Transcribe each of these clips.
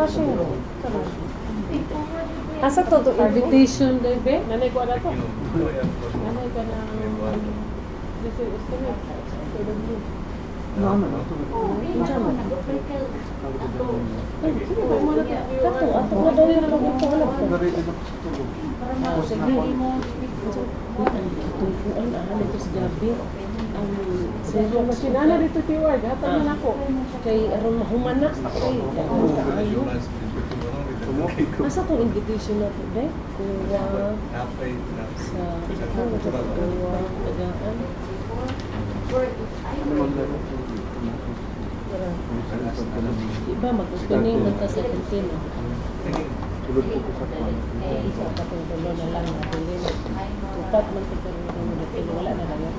rushing mo. Asa to invitation, bebe? Nanay ko na to. Nanay ka na this is estimate. No. Ato na daw yung lagyan ko alam ko. Sige. Tutuan, ito sa gabi. Sige, Masinana dito si Ward. Hatag na ako. Kay aron mahuman na. Asa itong invitation natin, be? Kuwa sa kuwa tagaan. Iba mag-opening mata sa kantina. Isa pa itong dulo na lang nabilin. Upat man ito rin yung nabilin. Wala na lang yan.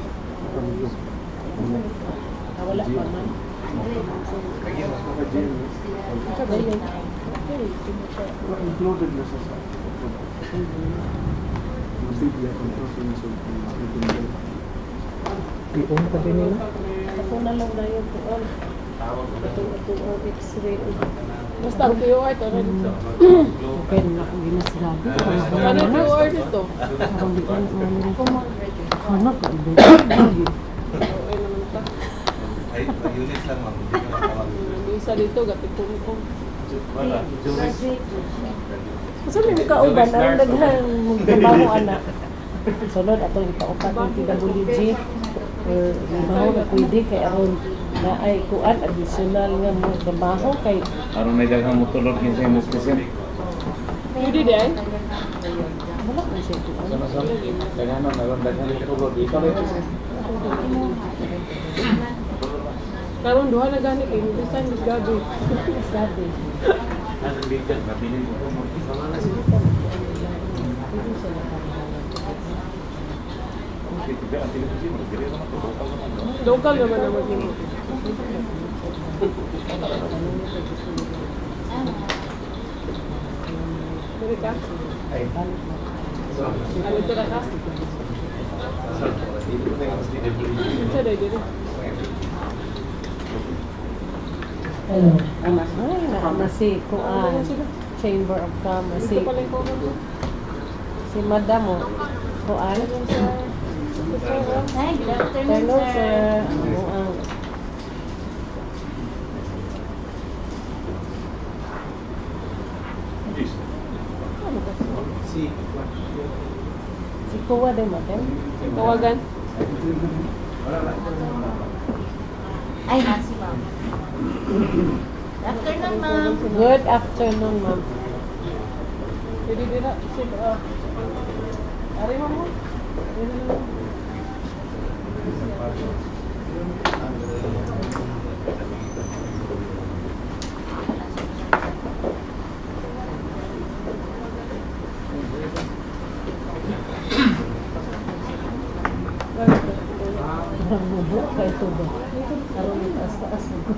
Wala pa man. Kagaling. Included na sa Ipon pa din nila? Ako na lang na yun po. Ito ang x-ray. Basta ang POR to. Okay na akong ginasirabi. Ano ang POR dito? Parang di ka naman. Anak ka, iba. Okay naman ta. Unit lang ma'am, hindi ka matawag. Isa dito, gatipon ko. Wala. Kasi may kauban, ang daghang magtrabaho anak. Sunod, atong ipaupat ng Bldg. Or trabaho na pwede kay aron na ay kuan additional nga mo trabaho kay aron may daghang motulog yun sa imong special. Pwede din. wala na siya kuan. Sana daghanon aron daghang motulog ikaw na ito. Karon duha na gani kay bisan bis gabi. Sabi. Ang bigat mabilin ko mo. Local naman naman yun. Dili ka? Ano ito na ka? Isa day dili. Hello. Ay, si kuan. Chamber of Commerce. Ito pala yung cover mo. Si Madam mo. Kuan. Hi, good afternoon, Hello, sir. sir. Ano ang si Kuwa din Madam? Tawagan. Ay, nasi ma'am. Good afternoon, ma'am. Good afternoon, ma'am. Pwede din na. Ari mo mo. Bubuk kayak itu deh. Kalau taas mo.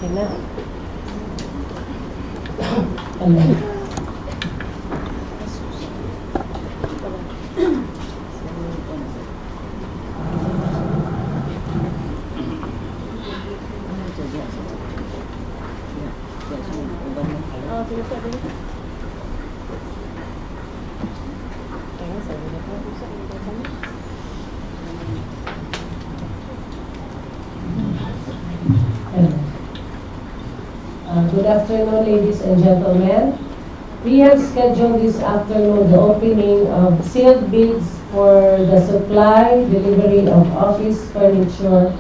Kena. Ah, sige sa din. Good afternoon, ladies and gentlemen. We have scheduled this afternoon the opening of sealed bids for the supply, delivery of office furniture,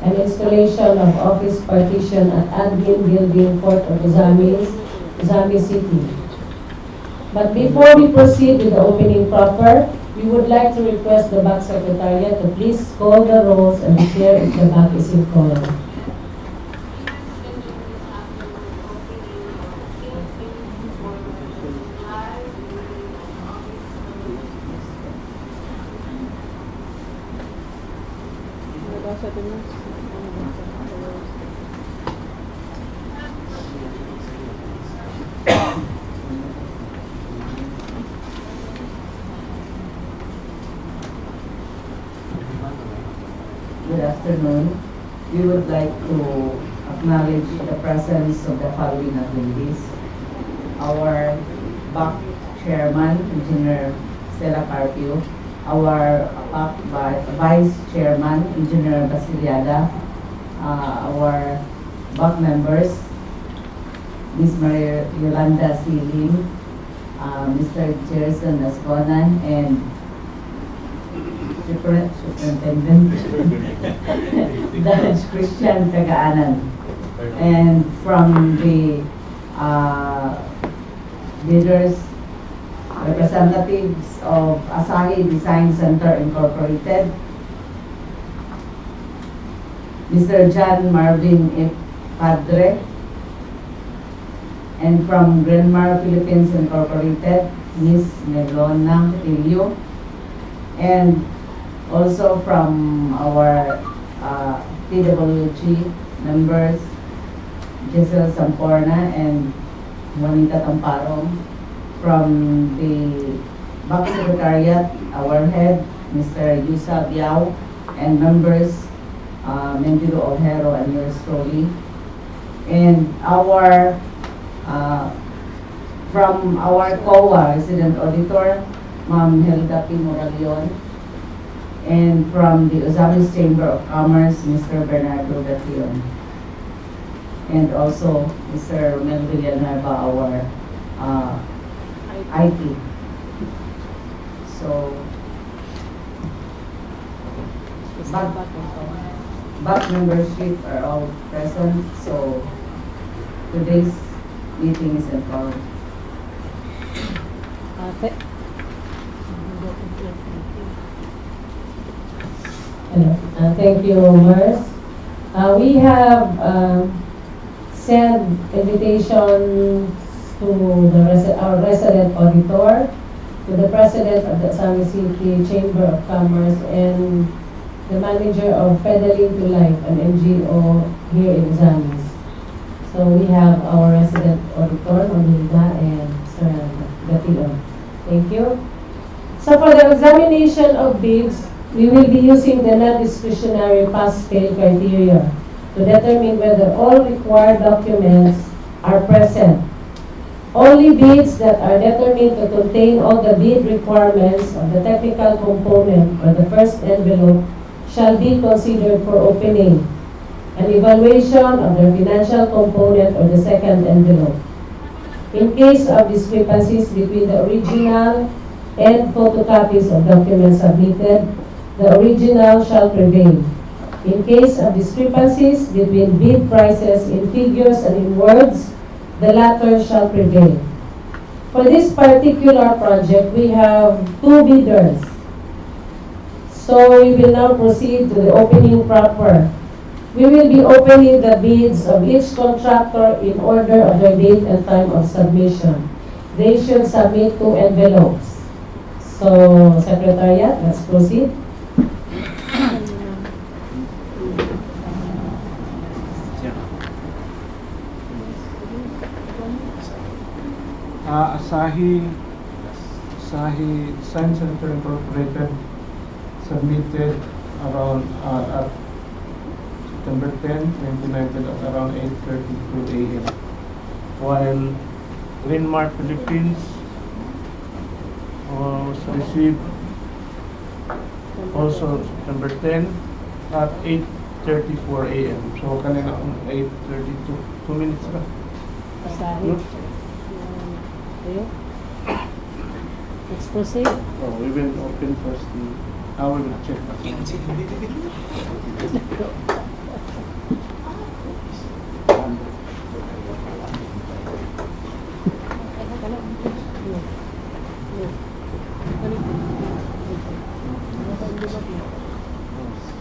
and installation of office partition at admin building Port of Ozamiz, Ozamiz City. But before we proceed with the opening proper, we would like to request the back secretariat to please call the rolls and declare if the back is in quorum. Nabasa din mo. Good afternoon. we would like to acknowledge the presence of the following attendees. Our BAC Chairman, Engineer Stella Carpio, our BAC Vice Chairman, Engineer Basiliada, our BAC members, Ms. Maria Yolanda Siling, Mr. Jerson Asconan, and Superintendent Judge Christian Cagaanan. And from the leaders, representatives of Asahi Design Center Incorporated, Mr. John Marvin F. Padre, and from Grandmar Philippines Incorporated, Ms. Melona Tilio, and also from our PWG members, Giselle Samporna and Juanita Tamparong. From the BAC Secretariat, our head, Mr. Yusa Biao, and members, Mendido Ojero and yours truly. And our from our COA Resident Auditor, Ma'am Helda P. Moralion, and from the Ozamiz Chamber of Commerce, Mr. Bernardo Gation, and also Mr. Romel Villanueva, our IT. So, BAC membership are all present, so today's meeting is informed. Thank you, Mars. We have sent invitations to our resident auditor, to the president of the Ozamiz City Chamber of Commerce, and the manager of Pedaling to Life, an NGO here in Ozamiz. So we have our resident auditor, Maminda and Sir Gatilo. Thank you. So for the examination of bids, we will be using the non-discretionary pass-fail criteria to determine whether all required documents are present. Only bids that are determined to contain all the bid requirements of the technical component or the first envelope shall be considered for opening. An evaluation of the financial component or the second envelope. In case of discrepancies between the original and photocopies of documents submitted, the original shall prevail. In case of discrepancies between bid prices in figures and in words, the latter shall prevail. For this particular project, we have 2 bidders. So we will now proceed to the opening proper. We will be opening the bids of each contractor in order of their date and time of submission. They should submit 2 envelopes. So, Secretariat, let's proceed. Asahi Design Center Incorporated submitted around at September 10, 2019 at around 8:32 a.m. While Greenmar Philippines was received also September 10 at 8:34 a.m. So kanina 8:32, 2 minutes ba? Asahi. Okay. Let's proceed. Oh, we will open first the. We will check.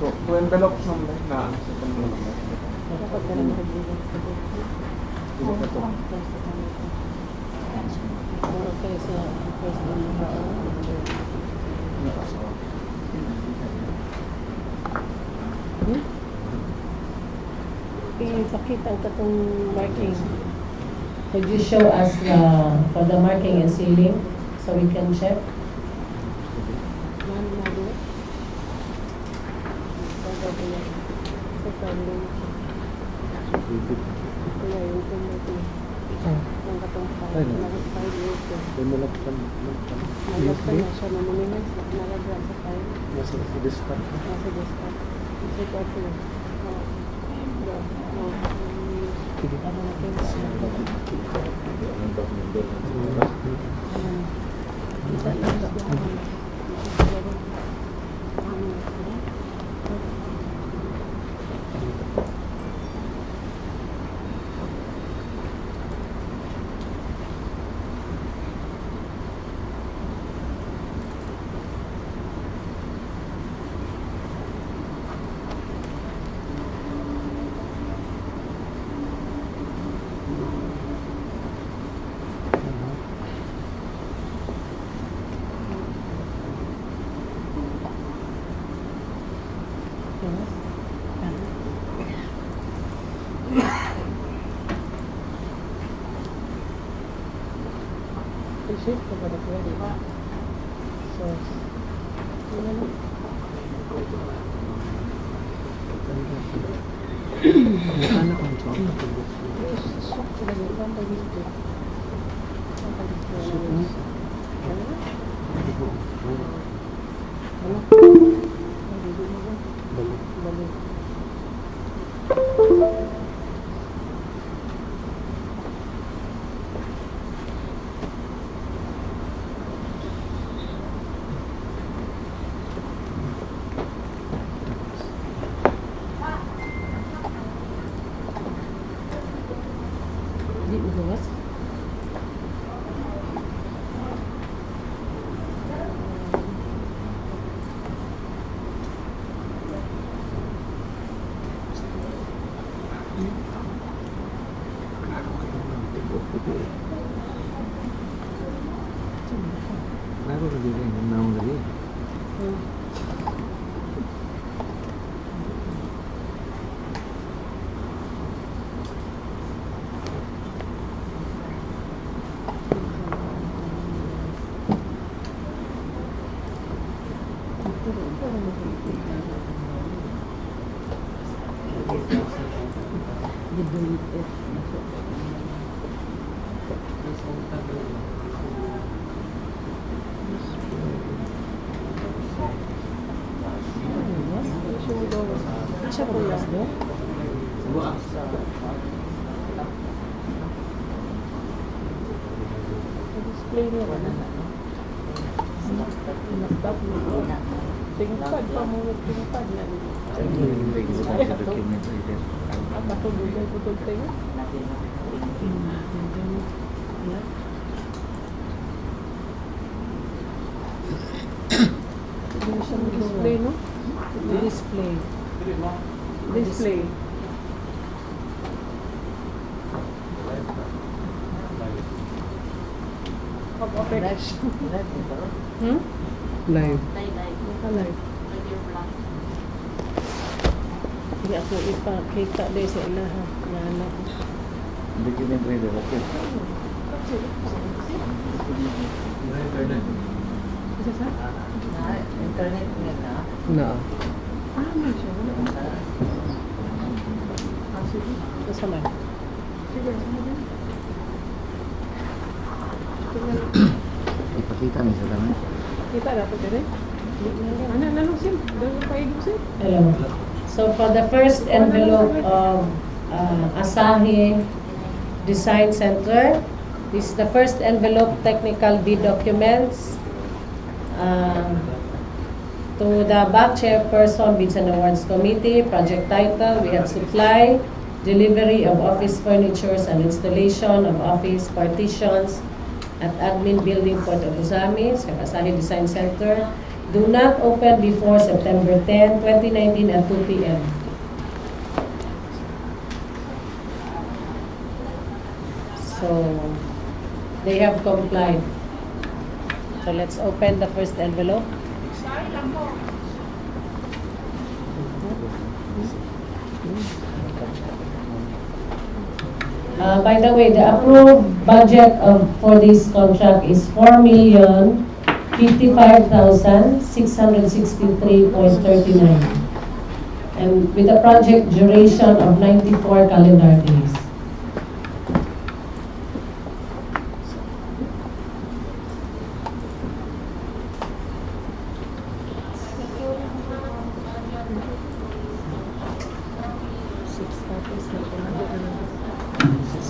So, 2 envelopes naman na sa envelope. Okay, so first pakita ang katong marking. Could you show us for the marking and sealing so we can check? Standing. Kaya yung tumiti. Ang katong Ay, 5 no. years. May malagpan. Nalagpan na siya na minimum. Nalagyan sa 5. Nasa discount. Nasa discount. Kasi ko ito. Sige. Ano na kayo? Shape ko ba ito? So, yun na. Anak ko ito. Shock ko lang yung banda dito. Balik. Di magawas. Baru lagi kan, mau lagi. Siya po lang, no? Display niya ba na? Laptop mo. Tingpad pa mo. Tingpad na. Ang matulog ay putol tayo. Display, no? Display. Display. Pag-operation. Hmm? Live. Naka-live. Hindi ako ipakita din sa ilaha. Yana. Documentary daw okay. Isa sa? Internet nga na. Na. May siya. Wala. Sige. Isa man. Sige. Ipakita ni sa tanan. Kita dapat din. Ano nalusin? Dahil pa igusin. Hello. So for the first envelope of Asahi Design Center, this is the first envelope technical bid documents. To the back chairperson, Bids and Awards Committee, project title, we have supply, delivery of office furnitures and installation of office partitions at Admin Building Port of Ozamiz, Asahi Design Center. Do not open before September 10, 2019 at 2 p.m. So, they have complied. So let's open the first envelope. By the way, the approved budget for this contract is 4,055,663.39. and with a project duration of 94 calendar days.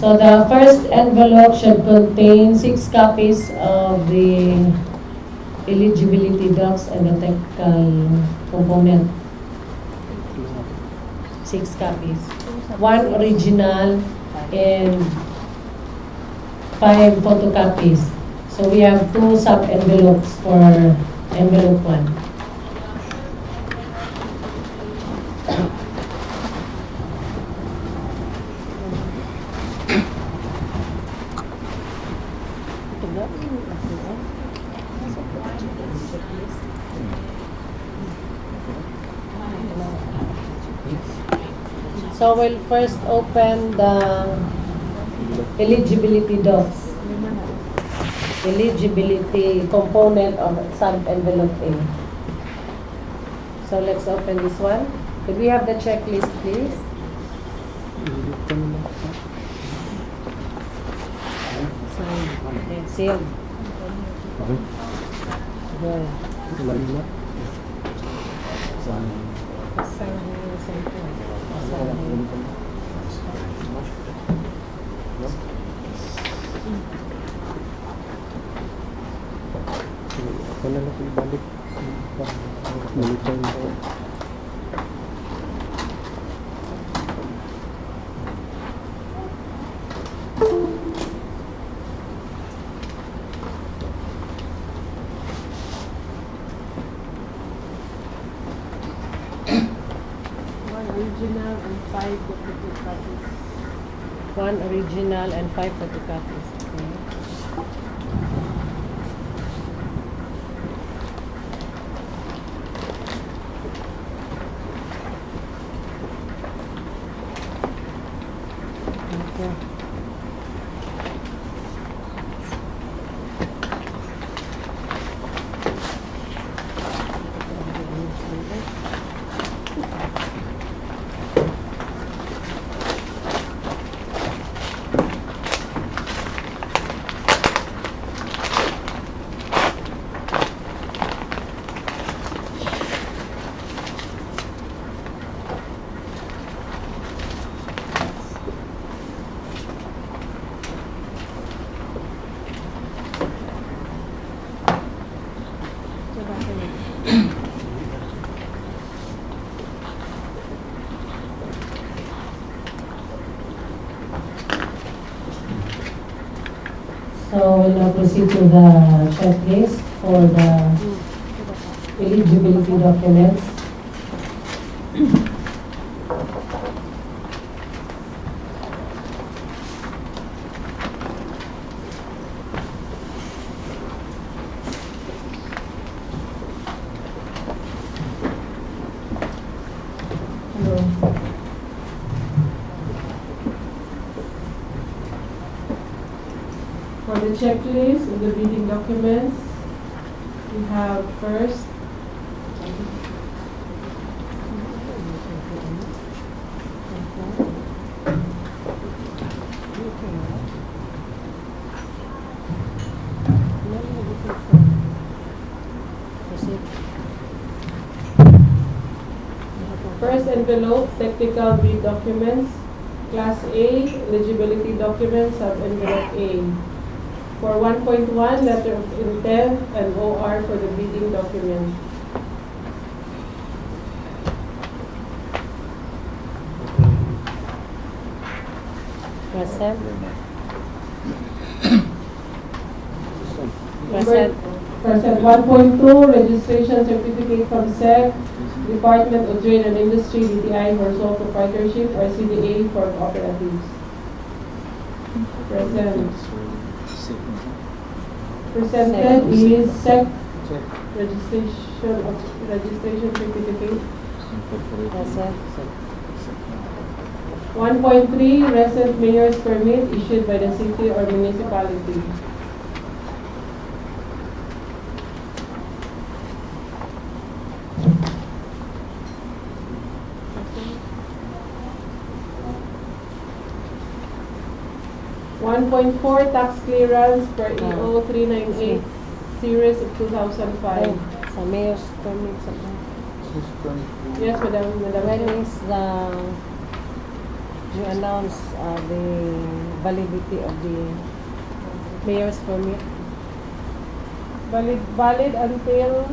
So the first envelope should contain 6 copies of the eligibility docs and the technical component. 6 copies. 1 original and 5 photocopies. So we have 2 sub-envelopes for envelope 1. So we'll first open the eligibility docs. Eligibility component of sub-envelope A. So let's open this one. Could we have the checklist, please? Okay, sealed. Good. Original and 5 duplicate copies. 1 original and 5 photocopies. Okay. Okay. So we'll now proceed to the checklist for the eligibility documents. For the checklist of the bidding documents, we have first envelope, technical bid documents, Class A, eligibility documents, sub-envelope A. For 1.1, letter of intent and OR for the bidding document. Present. Present 1.2, registration certificate from SEC, Department of Trade and Industry, DTI for sole proprietorship, or CDA for cooperatives. Present. Presented is SEC registration certificate. Present. 1.3, recent mayor's permit issued by the city or municipality. 1.4 tax clearance per EO 398 series of 2005. Sa mayor's permit sa Yes, Madam. when is the you announce the validity of the mayor's permit? Valid until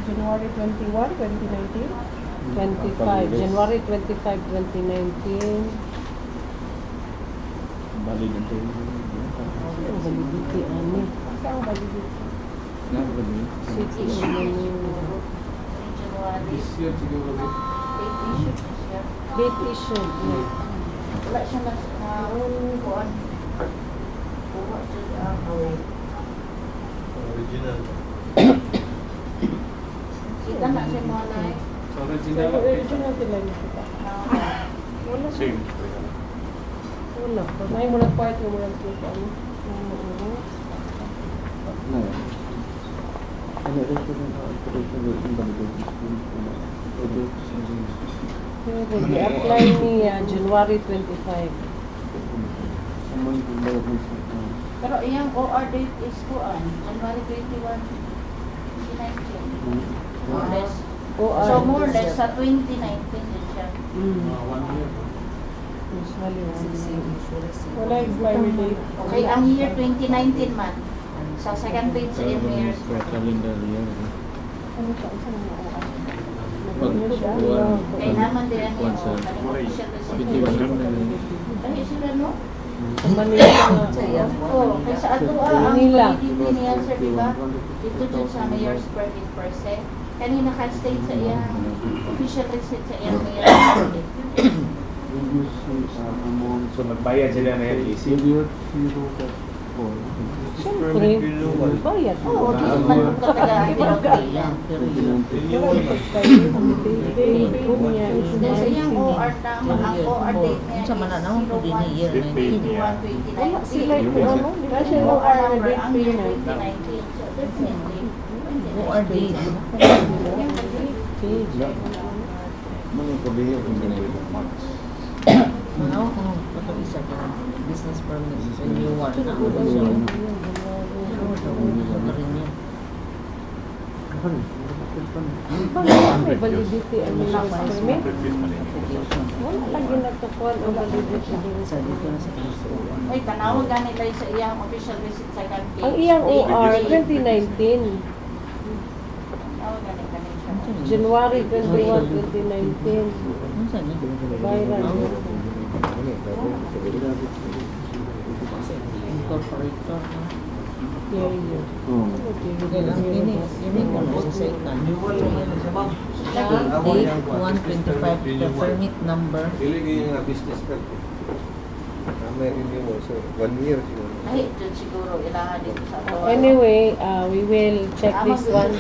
January 21, 2019. 25, January 25, 2019. Balik nanti. Ang validity ani. Saan validity? Nak balik. City of Manila. January. This year siguro rin. Date issue siya. Date issued. Yeah. Wala siya na kuan. Kuha siya ang away. Original. Kita na siya mo na Sa So, original yung original sila yung kita. Wala siya. Same. Wala. May muna part yung muna kita. Nah. Ano rin ko na operation yung balik. I-apply niya January 25. Someone who balik ni Pero iyang OR date is kuan, January 21, 2019. More or less. OR. So more or less sa 2019 din siya. Mm. 1 year. Usually, Wala expiry date. Okay, ang year 2019 man. Sa second page sa emails. calendar year. Ano siya? Saan mo OR? Pag Ano siya? kuwan, Kaya naman din ang kuwan sa official Pwede ba receipt. naman Dahil sila no? Sa Manila nga. Oo, kaya sa ato ang Manila. validity niya sir, di ba? Dito dyan sa mayor's permit per se. Kanina ka-state sa iyang official receipt sa iyang mayor's permit. So magbayad sila na LEC. Siyempre, bayad. Oo, di man kung katagaan pinagkailan. Then sa iyang OR tama, ang OR date niya is 01/21/2019. Wala sila yung ano, di ba siya Yung yung OR OR number date ang year payment. 2019. So definitely. OR date. Mana pabili yung March. Ano kung isa ka business permit renewal na ako siya. May validity ang mayor's permit. Wala lagi nagtukuan ang validity. Sa dito na sa Pangasinan. Ay, tanawag ganit tayo sa iyang official receipt sa campaign. Ang iyang OR 2019. Tanawag ganit siya. January 21, 2019. Ano saan niya? Viral. Incorporator na. Carrier. Kailang ini ko na sa second. Date 125, the permit number. Dili kayo nga business card. May renewal, so 1 year siguro. Ay, dyan siguro ilahan dito sa ato. Anyway, we will check this one.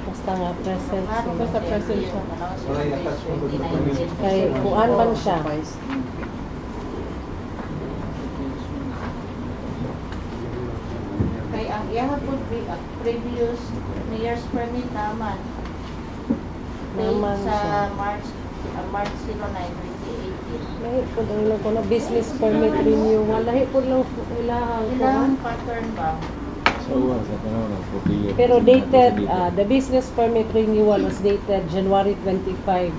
Basta nga present. Basta present siya. Kay kuan man siya. Kay ang iyang previous mayor's permit naman. Naman Date sa siya. March 09, 2018. Lahi po lang lang ko na business permit renewal. Lahi po lang ilahang Ilang kuan. pattern ba? So, sa tanaw na pabili. Pero dated, the business permit renewal was dated January 25, 2019.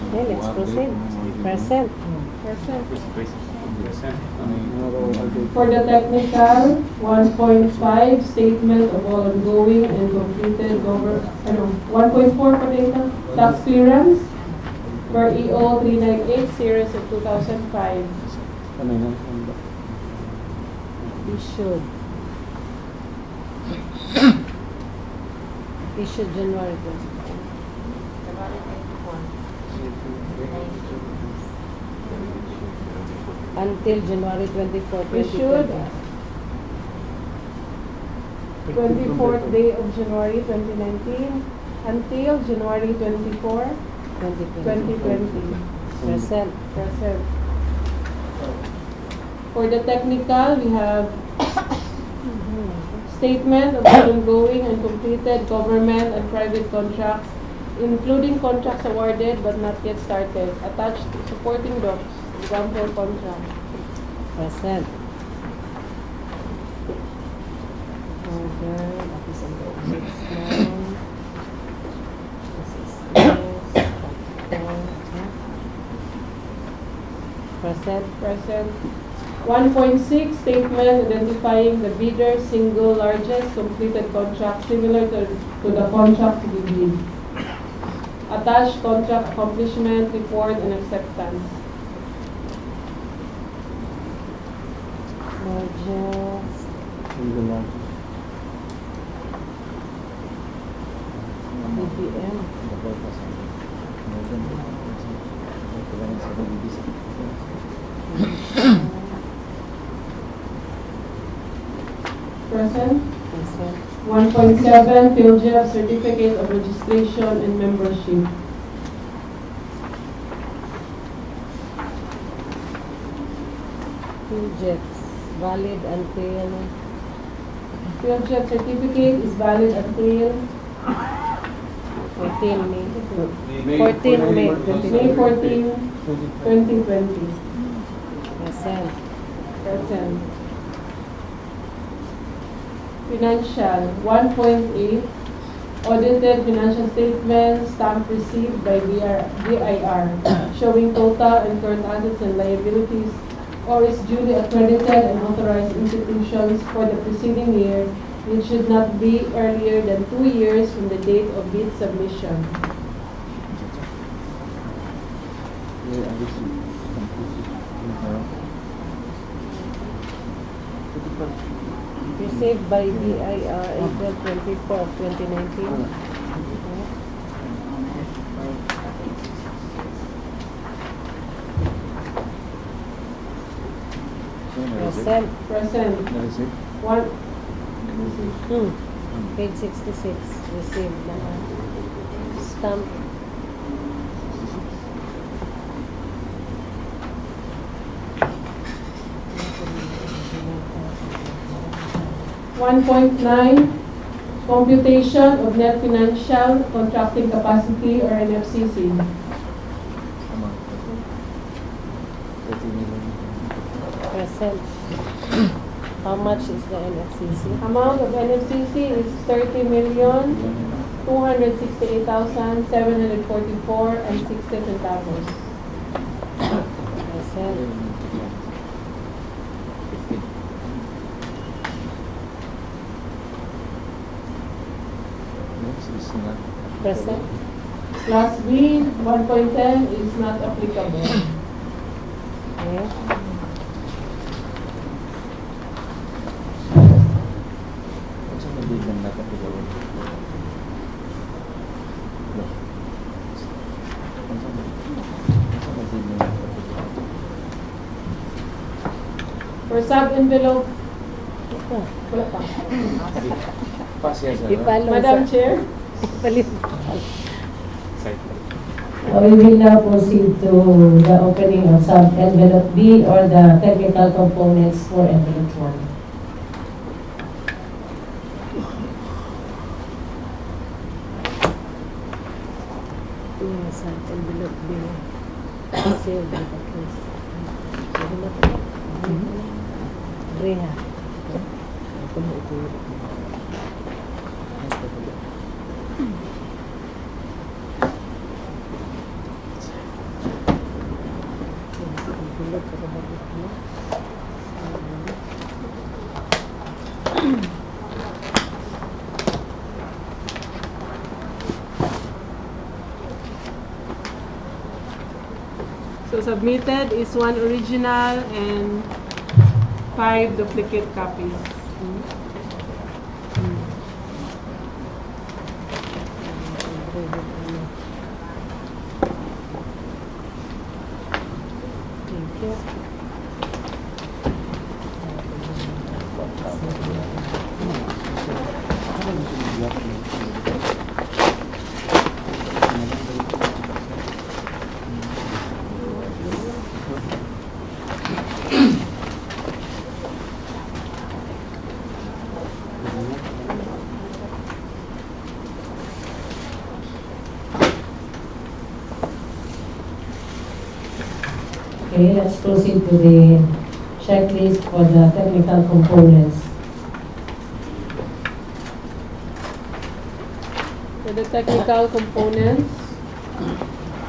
Okay, let's proceed. Present. For the technical, 1.5 statement of all ongoing and completed over, 1.4 pa data, tax clearance per EO 398 series of 2005. Ano na? Issued. Issued January 25. January 24. Until January 24, Issued 2020. 24th day of January 2019 until January 24, 2020. Present. Present. For the technical, we have statement of the ongoing and completed government and private contracts, including contracts awarded but not yet started, attached supporting docs, example contract. Present. Order. Office and Objects now. This is this. Present. Present. 1.6 statement identifying the bidder's single largest completed contract similar to the contract to be bid. Attached contract accomplishment report and acceptance. Largest. Single largest. BBM. Present. Present. 1.7 Bldg certificate of registration and membership. Projects. Valid until Bldg certificate is valid until 14 May. May 14 May. May 14, 2020. Present. Present. Financial, 1.8 audited financial statements, stamp received by BIR, showing total and current assets and liabilities, or is duly accredited and authorized institutions for the preceding year, which should not be earlier than 2 years from the date of bid submission. Received by BIR April 24, 2019. Present. Present. One. Page 66. Received naman. Stamp. One 1.9 computation of net financial contracting capacity or NFCC. Present. How much is the NFCC? Amount of NFCC is 30,268,744 and 60 centavos. Present. Present. Class B 1.10 is not applicable. Okay. For sub-envelope, Ipalo Madam sa- Chair, Ipalit. we will now proceed to the opening of sub-envelope B or the technical components for envelope 1. Yes, envelope B. Sealed with a case. Sige na po. Reha. Ako na ito. Envelope ko na ba ito? So submitted is 1 original and 5 duplicate copies. Thank you. Okay, let's proceed to the checklist for the technical components. For the technical components,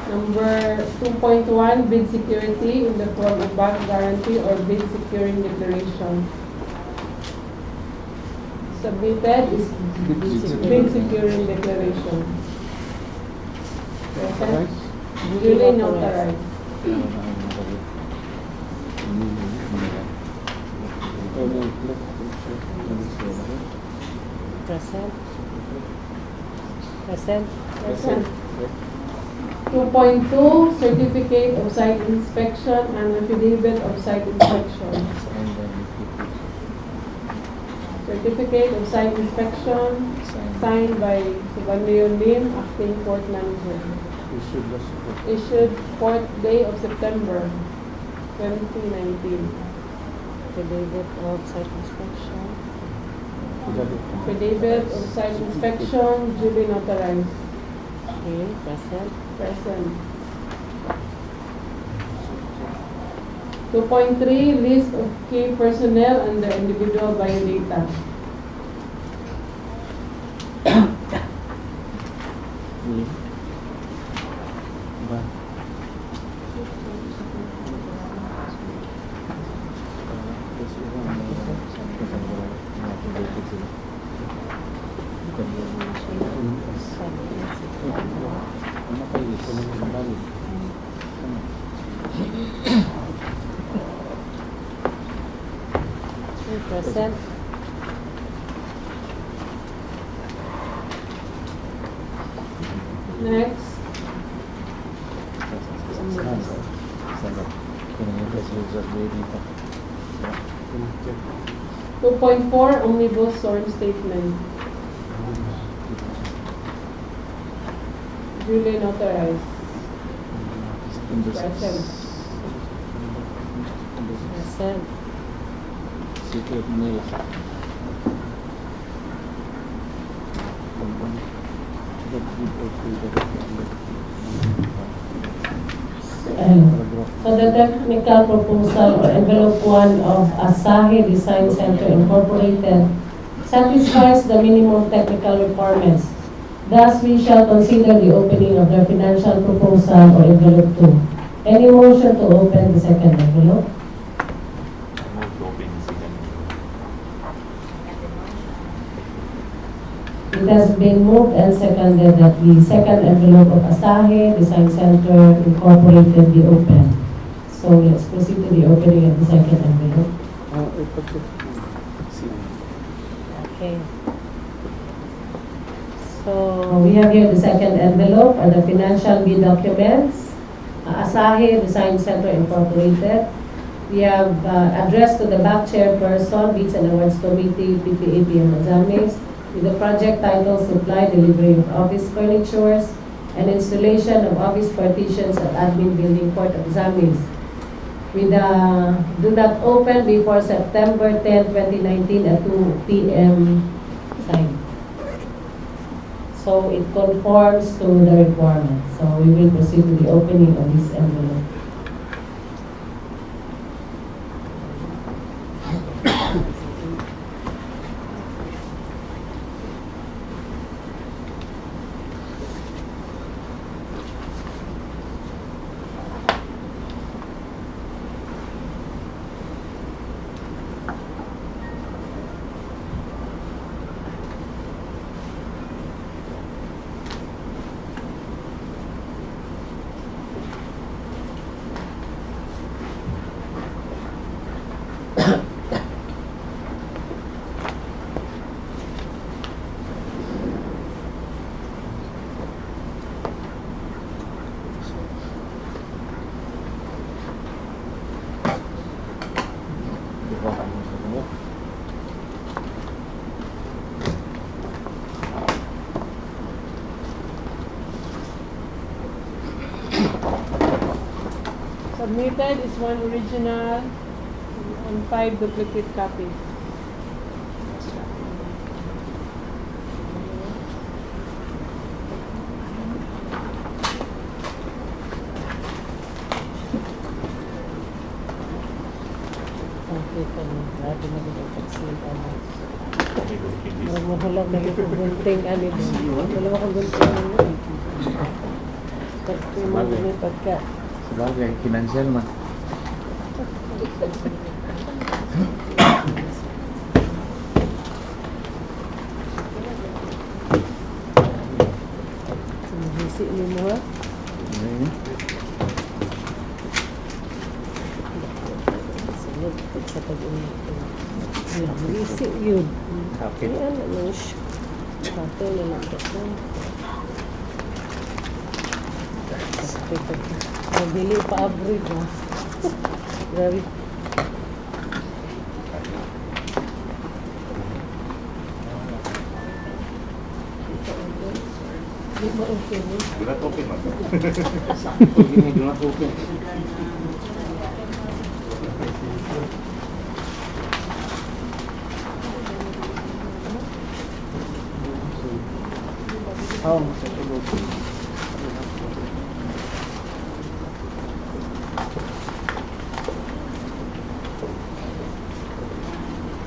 number 2.1, bid security in the form of bank guarantee or bid securing declaration. Submitted is bid securing declaration. Present, duly notarized. Present. Present. Present. 2.2, certificate of site inspection and affidavit of site inspection. Certificate of site inspection signed by Subanyo Lim, acting port manager. Issued 4th day of September 2019. Affidavit of site inspection. Affidavit of site inspection duly notarized. Okay, present. Present. 2.3, list of key personnel and their individual biodata. Present. Next, 2.4, omnibus SORM statement. Duly notarized. Present. Present. City of Manila. So the technical proposal for envelope 1 of Asahi Design Center Incorporated satisfies the minimum technical requirements. Thus, we shall consider the opening of their financial proposal for envelope 2. Any motion to open the second envelope? It has been moved and seconded that the second envelope of Asahi Design Center Incorporated be opened. So let's proceed to the opening of the second envelope. Okay. So we have here the second envelope are the financial bid documents. Asahi Design Center Incorporated. We have addressed to the back chairperson, Bids and Awards Committee, PPAP and Ozamiz, with the project title Supply, Delivery of Office Furnitures, and Installation of Office Partitions at Admin Building, Port of Ozamiz. With do not open before September 10, 2019 at 2 p.m. time. So it conforms to the requirement. So we will proceed to the opening of this envelope. Submitted is 1 original and 5 duplicate copies. Okay, grabe na rin ang pagsilita mo. Mahulag na rin ang gunting, ano yun. Dalawa kang gunting, ano yun. Kasi mo rin pagka. Sabagay, financial man. Sinihisi niyo mo ha? Sunod, sa pag-ulit. Sinihisi yun. Kapit. Ayan, ano siya. Kato na lang ito. Mabili pa abroad ha. Grabe. Di ba okay mo? Do not open, man. Hindi, do not open. Oh, sa tulog.